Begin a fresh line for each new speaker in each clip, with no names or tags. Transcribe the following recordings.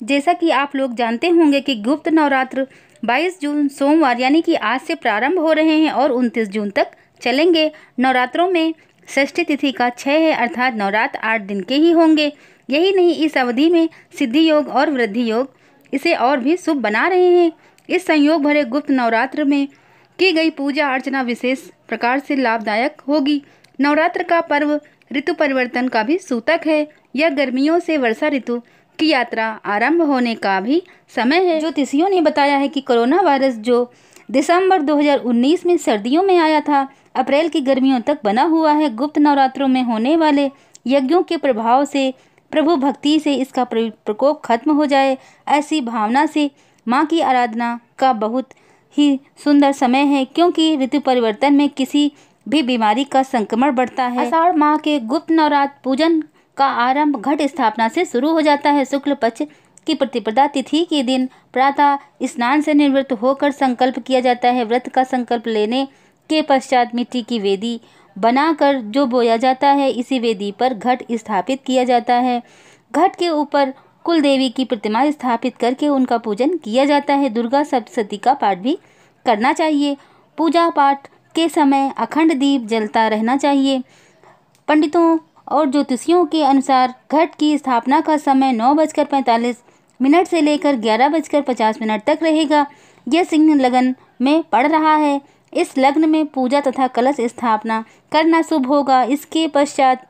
जैसा कि आप लोग जानते होंगे कि गुप्त नवरात्र 22 जून सोमवार यानी कि आज से प्रारंभ हो रहे हैं और 29 जून तक चलेंगे। नवरात्रों में षष्ठी तिथि का 6 है, अर्थात नवरात्र 8 दिन के ही होंगे। यही नहीं, इस अवधि में सिद्धि योग और वृद्धि योग इसे और भी शुभ बना रहे हैं। इस संयोग भरे गुप्त नवरात्र में की गई पूजा अर्चना विशेष प्रकार से लाभदायक होगी। नवरात्र का पर्व ऋतु परिवर्तन का भी सूतक है। यह गर्मियों से वर्षा ऋतु की यात्रा आरंभ होने का भी समय है। ज्योतिषियों ने बताया है कि कोरोना वायरस जो दिसंबर 2019 में सर्दियों में आया था, अप्रैल की गर्मियों तक बना हुआ है। गुप्त नवरात्रों में होने वाले यज्ञों के प्रभाव से, प्रभु भक्ति से इसका प्रकोप खत्म हो जाए, ऐसी भावना से माँ की आराधना का बहुत ही सुंदर समय है, क्योंकि ऋतु परिवर्तन में किसी भी बीमारी का संक्रमण बढ़ता है। आषाढ़ माह के गुप्त नवरात्र पूजन का आरंभ घट स्थापना से शुरू हो जाता है। शुक्ल पक्ष की प्रतिपदा तिथि के दिन प्रातः स्नान से निवृत्त होकर संकल्प किया जाता है। व्रत का संकल्प लेने के पश्चात मिट्टी की वेदी बनाकर जो बोया जाता है, इसी वेदी पर घट स्थापित किया जाता है। घट के ऊपर कुल देवी की प्रतिमा स्थापित करके उनका पूजन किया जाता है। दुर्गा सप्तशती का पाठ भी करना चाहिए। पूजा पाठ के समय अखंड दीप जलता रहना चाहिए। पंडितों और ज्योतिषियों के अनुसार घट की स्थापना का समय 9:45 से लेकर 11:50 तक रहेगा। यह सिंह लगन में पड़ रहा है। इस लग्न में पूजा तथा कलश स्थापना करना शुभ होगा। इसके पश्चात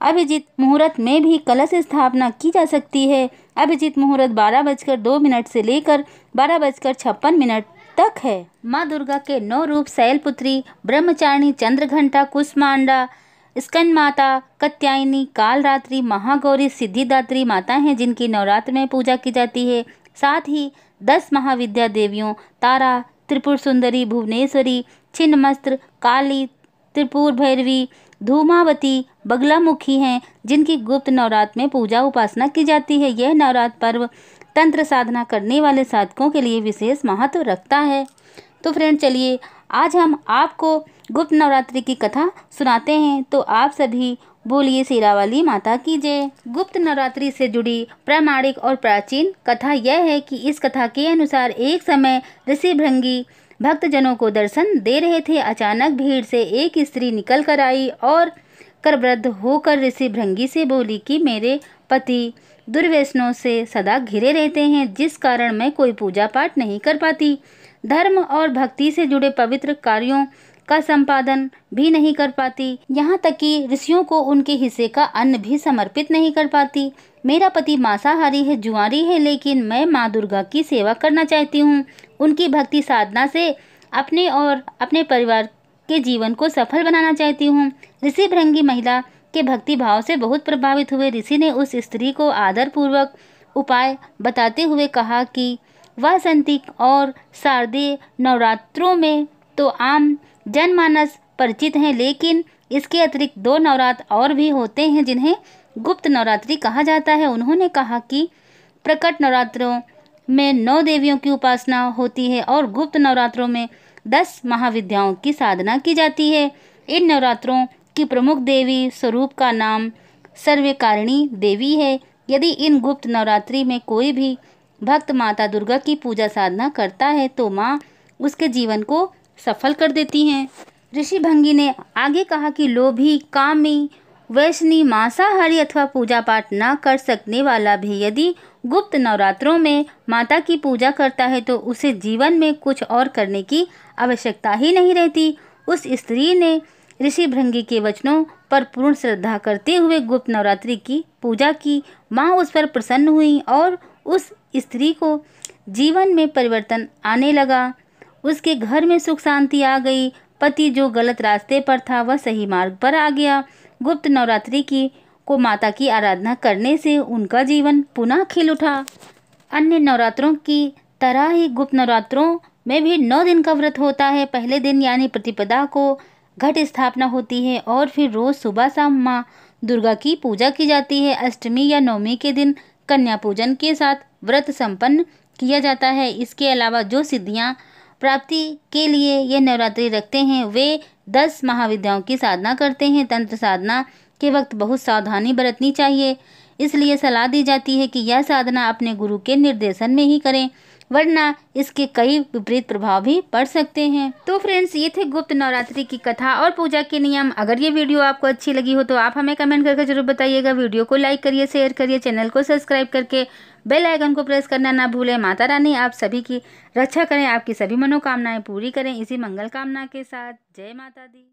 अभिजीत मुहूर्त में भी कलश स्थापना की जा सकती है। अभिजीत मुहूर्त 12:02 से लेकर 12:56 तक है। माँ दुर्गा के 9 रूप शैलपुत्री, ब्रह्मचारिणी, चंद्रघंटा, कुष्मांडा, स्कंद माता, कात्यायनी, कालरात्रि, महागौरी, सिद्धिदात्री माता हैं जिनकी नवरात्र में पूजा की जाती है। साथ ही 10 महाविद्या देवियों तारा, त्रिपुर सुंदरी, भुवनेश्वरी, छिन्नमस्त्र, काली, त्रिपुर भैरवी, धूमावती, बगलामुखी हैं जिनकी गुप्त नवरात्र में पूजा उपासना की जाती है। यह नवरात्र पर्व तंत्र साधना करने वाले साधकों के लिए विशेष महत्व रखता है। तो फ्रेंड, चलिए आज हम आपको गुप्त नवरात्रि की कथा सुनाते हैं। तो आप सभी बोलिए शेरावाली माता की जय। गुप्त नवरात्रि से जुड़ी प्रामाणिक और प्राचीन कथा यह है कि इस कथा के अनुसार एक समय ऋषि भृंगी भक्तजनों को दर्शन दे रहे थे। अचानक भीड़ से एक स्त्री निकल कर आई और करवृद्ध होकर ऋषि भृंगी से बोली कि मेरे पति दुर्व्यसनों से सदा घिरे रहते हैं, जिस कारण मैं कोई पूजा पाठ नहीं कर पाती, धर्म और भक्ति से जुड़े पवित्र कार्यों का संपादन भी नहीं कर पाती, यहाँ तक कि ऋषियों को उनके हिस्से का अन्न भी समर्पित नहीं कर पाती। मेरा पति मांसाहारी है, जुआरी है, लेकिन मैं माँ दुर्गा की सेवा करना चाहती हूँ। उनकी भक्ति साधना से अपने और अपने परिवार के जीवन को सफल बनाना चाहती हूँ। ऋषि भृंगी महिला के भक्ति भाव से बहुत प्रभावित हुए। ऋषि ने उस स्त्री को आदर पूर्वक उपाय बताते हुए कहा कि वासंतिक और शारदीय नवरात्रों में तो आम जनमानस परिचित हैं, लेकिन इसके अतिरिक्त 2 नवरात्र और भी होते हैं जिन्हें गुप्त नवरात्रि कहा जाता है। उन्होंने कहा कि प्रकट नवरात्रों में 9 देवियों की उपासना होती है और गुप्त नवरात्रों में 10 महाविद्याओं की साधना की जाती है। इन नवरात्रों की प्रमुख देवी स्वरूप का नाम सर्वकारिणी देवी है। यदि इन गुप्त नवरात्रि में कोई भी भक्त माता दुर्गा की पूजा साधना करता है तो माँ उसके जीवन को सफल कर देती हैं। ऋषि भृंगी ने आगे कहा कि लोभी, कामी, वैष्णी, मांसाहारी अथवा पूजा पाठ न कर सकने वाला भी यदि गुप्त नवरात्रों में माता की पूजा करता है तो उसे जीवन में कुछ और करने की आवश्यकता ही नहीं रहती। उस स्त्री ने ऋषि भृंगी के वचनों पर पूर्ण श्रद्धा करते हुए गुप्त नवरात्रि की पूजा की। माँ उस पर प्रसन्न हुई और उस स्त्री को जीवन में परिवर्तन आने लगा। उसके घर में सुख शांति आ गई। पति जो गलत रास्ते पर था वह सही मार्ग पर आ गया। गुप्त नवरात्रि को माता की आराधना करने से उनका जीवन पुनः खिल उठा। अन्य नवरात्रों की तरह ही गुप्त नवरात्रों में भी 9 दिन का व्रत होता है। पहले दिन यानी प्रतिपदा को घट स्थापना होती है और फिर रोज सुबह शाम माँ दुर्गा की पूजा की जाती है। अष्टमी या नवमी के दिन कन्या पूजन के साथ व्रत संपन्न किया जाता है। इसके अलावा जो सिद्धियाँ प्राप्ति के लिए ये नवरात्रि रखते हैं वे 10 महाविद्याओं की साधना करते हैं। तंत्र साधना के वक्त बहुत सावधानी बरतनी चाहिए। इसलिए सलाह दी जाती है कि यह साधना अपने गुरु के निर्देशन में ही करें, वरना इसके कई विपरीत प्रभाव भी पड़ सकते हैं। तो फ्रेंड्स, ये थे गुप्त नवरात्रि की कथा और पूजा के नियम। अगर ये वीडियो आपको अच्छी लगी हो तो आप हमें कमेंट करके जरूर बताइएगा। वीडियो को लाइक करिए, शेयर करिए, चैनल को सब्सक्राइब करके बेल आइकन को प्रेस करना ना भूलें। माता रानी आप सभी की रक्षा करें, आपकी सभी मनोकामनाएं पूरी करें। इसी मंगल कामना के साथ जय माता दी।